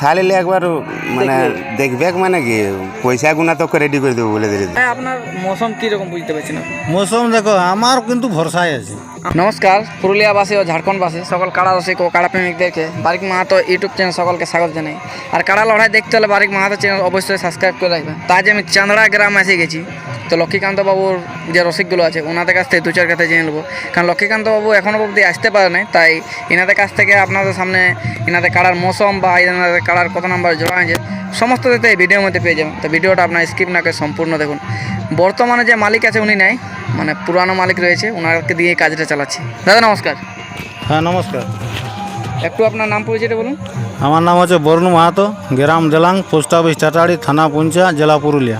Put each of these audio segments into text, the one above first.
থালে একবার মানে দেখবে মানে কি পয়সা গুনা তো রেডি করে দেবো বলে দিলে। হ্যাঁ, আপনার মৌসুম কীরকম বুঝতে পারছেন আপনি? মৌসুম দেখো আমার কিন্তু ভরসায় আছে। নমস্কার পুরুলিয়াবাসী ও ঝাড়খণ্ডবাসী সকল কাড়া রসিক ও কাড়া প্রেমিকদেরকে বারিক মাহাতো ইউটিউব চ্যানেল সকলকে স্বাগত জানাই। আর কাড়া লড়াই দেখতে হলে বারিক মাহাতো চ্যানেল অবশ্যই সাবস্ক্রাইব করে রাখবেন। তাই যে আমি চাঁদড়া গ্রাম এসে গেছি, তো লক্ষ্মীকান্ত বাবুর যে রসিকগুলো আছে ওনাদের কাছ থেকে দু চার কথা জেনে নেবো, কারণ লক্ষ্মীকান্ত বাবু এখনও অবধি আসতে পারে নাই। তাই এনাদের কাছ থেকে আপনাদের সামনে এনাদের কাড়ার মৌসুম বা এনাদের কাড়ার কত নাম্বার জোড়া আছে সমস্ত দিতে এই ভিডিওর মধ্যে পেয়ে যাবেন। তো ভিডিওটা আপনার স্কিপ না করে সম্পূর্ণ দেখুন। বর্তমানে যে মালিক আছে উনি নাই, মানে পুরানো মালিক রয়েছে, ওনাকে দিয়ে কাজটা চালাচ্ছি। দাদা নমস্কার। হ্যাঁ নমস্কার, একটু আপনার নাম পরিচয়টা বলুন। আমার নাম হচ্ছে বরুণ মাহাতো, গ্রাম জেলাং, পোস্ট অফিস চাটাড়ি, থানা পুঞ্চা, জেলা পুরুলিয়া।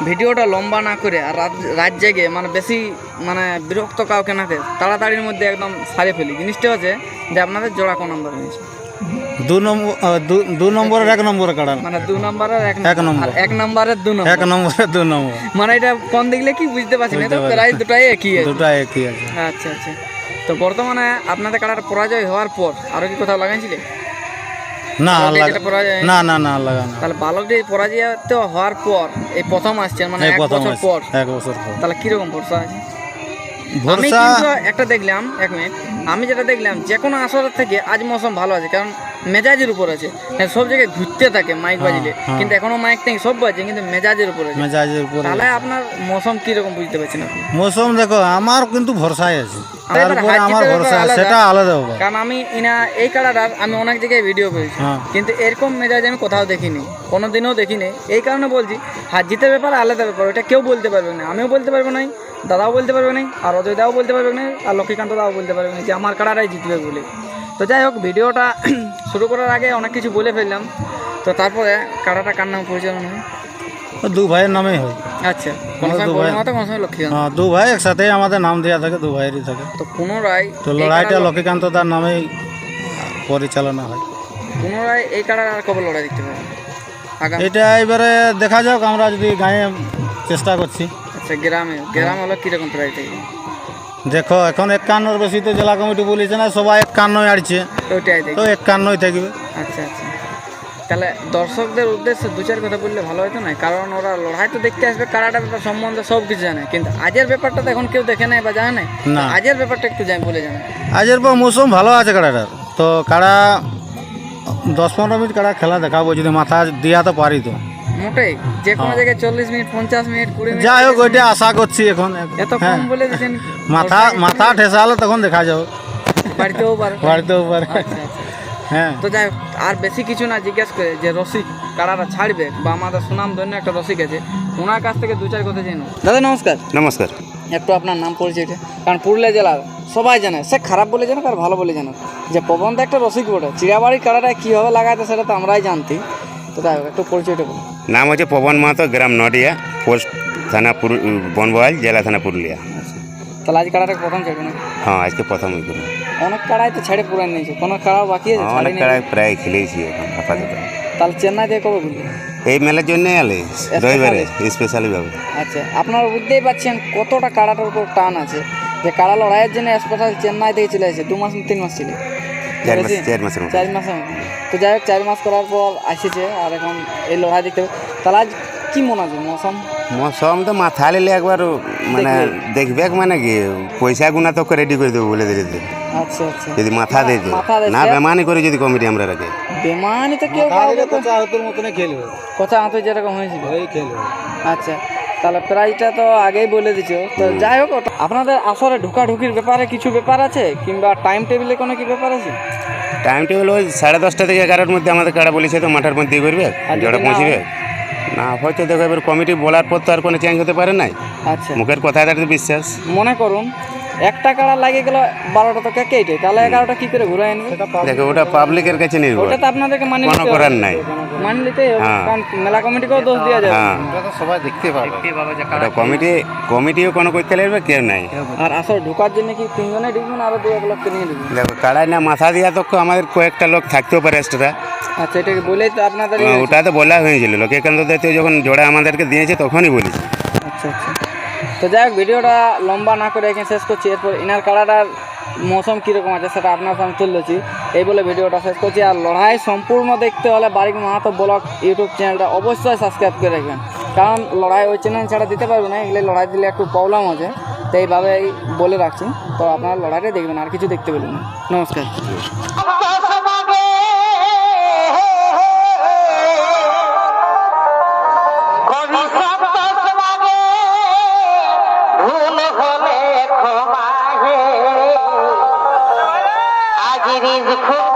ভিডিওটা লম্বা না করে আর রাত জেগে মানে বেশি মানে বিরক্ত কাউকে না করে তাড়াতাড়ির মধ্যে একদম সারে ফেলি। জিনিসটা হচ্ছে যে আপনাদের জোড়া কোন নম্বর হয়েছে? দু নম্বরের এক নম্বরে কাড়ান, মানে 2 নম্বরের এক নম্বর। আর 1 নম্বরের 2 নম্বর। 1 নম্বরের 2 নম্বর, মানে এটা কোন দেখলে কি বুঝতে পারছি না, তো প্রায় দুটাই একই আছে। দুটা একই আছে। আচ্ছা আচ্ছা। তো বর্তমানে আপনাদের কাড়াটা পরাজয় হওয়ার পর আরো কি কোথাও লাগাইছিলে? না যেটা পরাজয় না না না লাগানো। তাহলে বালকটি পরাজয় হওয়ার পর এই প্রথম আসছেন, মানে এই 1 প্রথম বছর আছে, পর। 1 বছর পর। তাহলে কিরকম ভরসা আছে? আমি ভরসা কিন্তু একটা দেখলাম, 1 মিনিট, আমি যেটা দেখলাম যে কোনো আসরের থেকে আজ মৌসুম ভালো আছে, কারণ মেজাজের উপর আছে। হ্যাঁ, সব জায়গায় ঘুরতে থাকে মাইক বাজিলে, কিন্তু এখনো মাইক থেকে সব বাজে, কিন্তু মেজাজের উপর আছে। মেজাজের উপরে। তাহলে আপনার মৌসুম কিরকম বুঝতে পারছেন আপনি? মৌসুম দেখো আমার কিন্তু ভরসায় আছে, এবার তারপরে হার আমার জিতের ভরসা ব্যাপার সেটা আলাদা ব্যাপার। কারণ আমি এই কাড়াটার আমি অনেক জায়গায় ভিডিও পেয়েছি, হ্যাঁ। কিন্তু এরকম মেজাজ আমি কোথাও দেখিনি, কোনো দিনও দেখিনি। এই কারণে বলছি হার জিতের ব্যাপার আলাদা ব্যাপার, ওটা কেউ বলতে পারবে না, আমিও বলতে পারবো না, দাদাও বলতে পারবে না, আর অজয় দাও বলতে পারবে না, আর লক্ষ্মীকান্ত দাও বলতে পারবে না যে আমার কাড়াটাই জিতবে বলে। তো যাই হোক, ভিডিওটা শুরু করার আগে অনেক কিছু বলে ফেললাম। তো তারপরে কাড়াটা কার নাম পরিচালনা হয়? দু ভাইয়ের নামেই হয়। আচ্ছা, কোনো সময় বড় মাতা, কোনো সময় লক্ষ্মীকান্ত। হ্যাঁ, দু ভাই একসাথে আমাদের নাম দেওয়া থাকে, দু ভাইয়েরই থাকে। তো পুনরায় তো লড়াইটা লক্ষ্মীকান্ত তার নামেই পরিচালনা হয়। পুনরায় এই কাড়ার আর কবে লড়াই দেখতে পাবো? আগামী এটা এবারে দেখা যাক, আমরা যদি গাঁয়ে চেষ্টা করছি। আচ্ছা, গ্রাম হলো কিরকম প্রায় থেকে? দেখো এখন 51 বেশি তো জেলা কমিটি বলেছে না, সবাই 51 আড়ছে, ওইটাই দেখি। তো 51 থাকবে। আচ্ছা আচ্ছা। তাহলে দর্শকদের উদ্দেশ্যে দু চার কথা বললে ভালো হতো না, কারণ ওরা লড়াই তো দেখতে আসবে, কারাটা ব্যাপার সম্বন্ধে সব কিছু জানে, কিন্তু আজের ব্যাপারটা তো এখন কেউ দেখে নাই বা জানে না। আজের ব্যাপারটা একটু বলে জানে। আজের পর মৌসুম ভালো আছে কাড়াটার, তো কাড়া 10-15 মিনিট কাড়া খেলা দেখাবো, যদি মাথা দিয়া তো পারি তো মোটেই যে কোনো জায়গায় 40 মিনিট, 50 মিনিট, 20 মিনিট, যাই হোক ওইটা আশা করছি এখন। এত কম বলে দিচ্ছেন। মাথা ঠেসালে তখন দেখা যাবে, বাড়িতেও পারে। বাড়িতেও পারে। আচ্ছা আচ্ছা। হ্যাঁ, তো যাই হোক, আর বেশি কিছু না জিজ্ঞেস করে যে রসিক কারাটা ছাড়বে বা আমাদের সুনাম ধন্য একটা রসিক আছে, ওনার কাছ থেকে দু চার কথা জেনে। দাদা নমস্কার। নমস্কার। একটু আপনার নাম পরিচয়টা, কারণ পুরুলিয়া জেলার সবাই জানে, সে খারাপ বলে জানে আর ভালো বলে জানে যে পবন তো একটা রসিক বটে। চিড়াবাড়ির কাড়াটা কীভাবে লাগাতে সেটা তো আমরাই জানতি। তো যাই হোক, একটু পরিচয়টা বলুন। নাম হচ্ছে পবন মাহাতো, গ্রাম নডিয়া, পোস্ট থানা বনবহাল, জেলা থানা পুরুলিয়া। আচ্ছা, তাহলে আজ কাড়াটা প্রথম ছাড়বে না? হ্যাঁ, আজকে প্রথম ই করুন। অনেক কাড়াই তো ছেড়ে পুরান নিয়েছে, কোনো কাড়াও বাকি আছে অনেক ছাড়ি খেলায় প্রায় খেলেছি এখন আপাতত। তাহলে চেন্নাই দিয়ে কবে বুঝলি? এই মেলার জন্য এলে রবিবারে স্পেশালি ভাবে। আচ্ছা, আপনারা বুঝতেই পারছেন কতটা কাড়াটার উপর টান আছে, যে কাড়া লড়াইয়ের জন্য স্পেশাল চেন্নাই থেকে চলে আসে। 2 মাস 3 মাস ছিল, 4 মাসের মতো। 4 মাসের মতো। তো যাই হোক, 4 মাস করার পর আসেছে, আর এখন এই লড়াই দেখতে হবে। তাহলে আজ কি মনে আছে মৌসুম তো মাথা লেলে একবার মানে দেখবে মানে কি পয়সা গুনা তো রেডি করে দেবো বলে দিলে। আচ্ছা আচ্ছা। যদি মাথা দিয়ে দিই না, বেমানি করে যদি কমিটি আমরা রাখে, বেমানি তো কেউ তোর মতনই খেলবে, কথা আঁতো যেরকম হয়েছিল ওই খেলবে। আচ্ছা, তাহলে প্রাইসটা তো আগেই বলে দিচ্ছ। তো যাই হোক, আপনাদের আসরে ঢুকাঢুকির ব্যাপারে কিছু ব্যাপার আছে, কিংবা টাইম টেবিলে কোনো কি ব্যাপার আছে? টাইম টেবিল ওই 10:30 থেকে 11টার মধ্যে আমাদের কাড়া বলেছে, তো মাঠের মধ্যে করবে, জোড়া পৌঁছবে না। হয়তো দেখো এবার কমিটি বলার পর তো আর কোনো চেঞ্জ হতে পারে নাই। আচ্ছা, মুখের কথায় তার বিশ্বাস। মনে করুন একটা কাড়া লাগে গেল 12টা তো কেটে, তাহলে 11টা কি করে ঘুরে আনবে? দেখো ওটা পাবলিকের কাছে নির্ভর, ওটা তো আপনাদেরকে মানে কোনো করার নাই। মানে নিতেই হবে, হ্যাঁ। কারণ মেলা কমিটিকেও দোষ দেওয়া যাবে। হ্যাঁ, সবাই দেখতে পাবে। ওটা কমিটিও কোনো করতে লাগবে, কেউ নাই। আর আসলে ঢোকার জন্য কি 3 জনে ঢুকবেন, আরো 2-1 লোককে নিয়ে ঢুকবেন? দেখো কাড়াই না মাথা দিয়া তো আমাদের কয়েকটা লোক থাকতেও পারে এক্সট্রা। আচ্ছা, এটাকে বলেই তো আপনাদের ওটা তো বলা হয়েছিল, লক্ষ্মীকান্ত দায়িত্ব যখন জোড়া আমাদেরকে দিয়েছে তখনই বলেছি। আচ্ছা আচ্ছা। তো যাই হোক, ভিডিওটা লম্বা না করে এখানে শেষ করছি। এরপর ইনার কাড়াটার মৌসুম কীরকম আছে সেটা আপনার সামনে তুলেছি। এই বলে ভিডিওটা শেষ করছি। আর লড়াই সম্পূর্ণ দেখতে হলে বারিক মাহাতো ব্লগ ইউটিউব চ্যানেলটা অবশ্যই সাবস্ক্রাইব করে রাখবেন, কারণ লড়াই ওই চ্যানেল ছাড়া দিতে পারবে না, এগুলো লড়াই দিলে একটু প্রবলেম আছে, তো এইভাবেই বলে রাখছি। তো আপনারা লড়াইটা দেখবেন, আর কিছু দেখতে পেলেন না। নমস্কার। ভুল হলে ক্ষমা হে, আজ রিজ খুব